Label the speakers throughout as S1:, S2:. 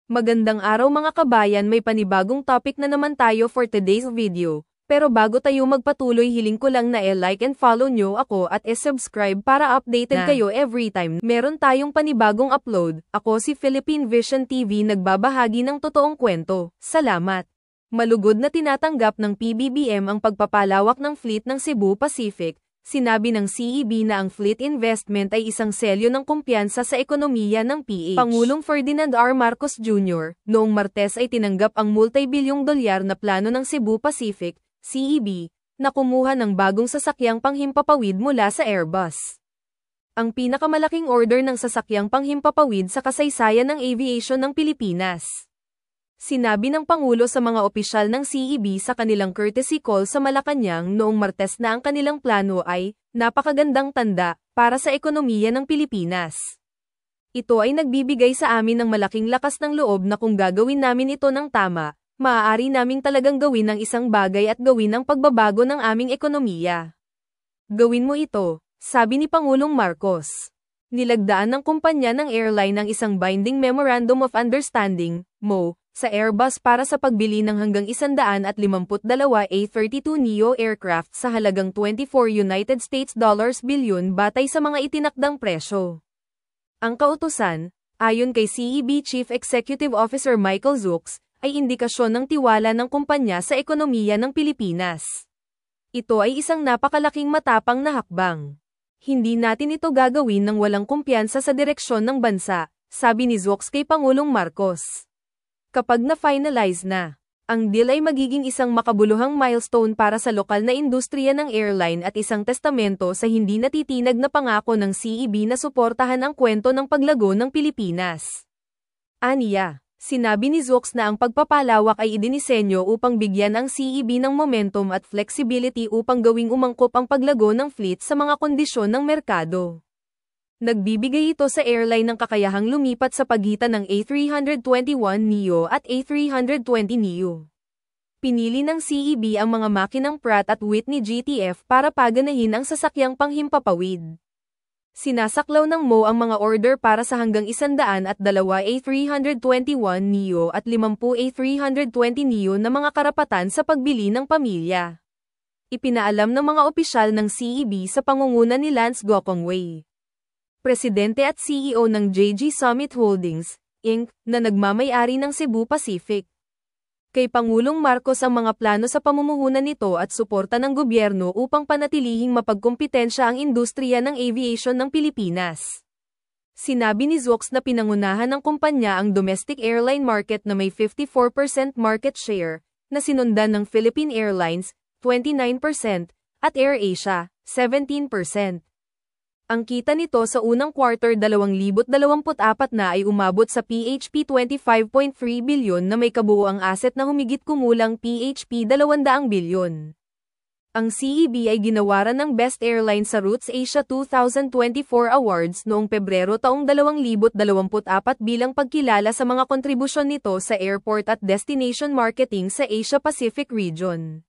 S1: Magandang araw mga kabayan, may panibagong topic na naman tayo for today's video. Pero bago tayo magpatuloy, hiling ko lang na like and follow nyo ako at subscribe para updated kayo every time meron tayong panibagong upload. Ako si Philippine Vision TV, nagbabahagi ng totoong kwento. Salamat! Malugod na tinatanggap ng PBBM ang pagpapalawak ng fleet ng Cebu Pacific. Sinabi ng CEB na ang fleet investment ay isang selyo ng kumpiyansa sa ekonomiya ng PH. Pangulong Ferdinand R. Marcos Jr. noong Martes ay tinanggap ang multi-bilyong dolyar na plano ng Cebu Pacific, CEB, na kumuha ng bagong sasakyang panghimpapawid mula sa Airbus. Ang pinakamalaking order ng sasakyang panghimpapawid sa kasaysayan ng aviation ng Pilipinas. Sinabi ng Pangulo sa mga opisyal ng CEB sa kanilang courtesy call sa Malacanang noong Martes na ang kanilang plano ay napakagandang tanda para sa ekonomiya ng Pilipinas. Ito ay nagbibigay sa amin ng malaking lakas ng loob na kung gagawin namin ito ng tama, maaari naming talagang gawin ang isang bagay at gawin ang pagbabago ng aming ekonomiya. Gawin mo ito, sabi ni Pangulong Marcos. Nilagdaan ng kumpanya ng airline ng isang binding Memorandum of Understanding, MO, sa Airbus para sa pagbili ng hanggang 152 A-32neo aircraft sa halagang US$24 bilyon batay sa mga itinakdang presyo. Ang kautusan, ayon kay CEB Chief Executive Officer Michael Zukes, ay indikasyon ng tiwala ng kumpanya sa ekonomiya ng Pilipinas. Ito ay isang napakalaking matapang na hakbang. Hindi natin ito gagawin nang walang kumpiyansa sa direksyon ng bansa, sabi ni Zukes kay Pangulong Marcos. Kapag na-finalize na, ang deal ay magiging isang makabuluhang milestone para sa lokal na industriya ng airline at isang testamento sa hindi natitinag na pangako ng CEB na suportahan ang kwento ng paglago ng Pilipinas. Aniya, sinabi ni Zukes na ang pagpapalawak ay idinisenyo upang bigyan ang CEB ng momentum at flexibility upang gawing umangkop ang paglago ng fleet sa mga kondisyon ng merkado. Nagbibigay ito sa airline ng kakayahang lumipat sa pagitan ng A321neo at A320neo. Pinili ng CEB ang mga makinang Pratt & Whitney GTF para paganahin ang sasakyang panghimpapawid. Sinasaklaw ng MO ang mga order para sa hanggang 102 A321neo at 50 A320neo na mga karapatan sa pagbili ng pamilya. Ipinaalam ng mga opisyal ng CEB sa pangunguna ni Lance Gokongwei, Presidente at CEO ng JG Summit Holdings, Inc., na nagmamay-ari ng Cebu Pacific. Kay Pangulong Marcos ang mga plano sa pamumuhunan nito at suporta ng gobyerno upang panatilihing mapagkumpitensya ang industriya ng aviation ng Pilipinas. Sinabi ni Zukes na pinangunahan ng kumpanya ang domestic airline market na may 54% market share, na sinundan ng Philippine Airlines, 29%, at AirAsia, 17%. Ang kita nito sa unang quarter 2024 na ay umabot sa PHP 25.3 bilyon na may kabuuang asset na humigit kumulang PHP 200 bilyon. Ang CEB ay ginawaran ng Best Airline sa Roots Asia 2024 Awards noong Pebrero taong 2024 bilang pagkilala sa mga kontribusyon nito sa airport at destination marketing sa Asia Pacific region.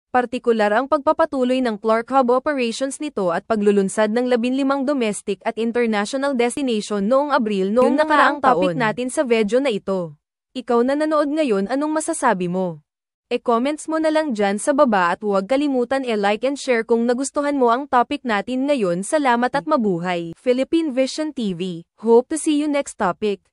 S1: Partikular ang pagpapatuloy ng Clark Hub operations nito at paglulunsad ng 15 domestic at international destination noong Abril noong nakaraang topic natin sa video na ito. Ikaw na nanood ngayon, anong masasabi mo? E-comments mo na lang dyan sa baba at huwag kalimutan like and share kung nagustuhan mo ang topic natin ngayon. Salamat at mabuhay. Philippine Vision TV. Hope to see you next topic.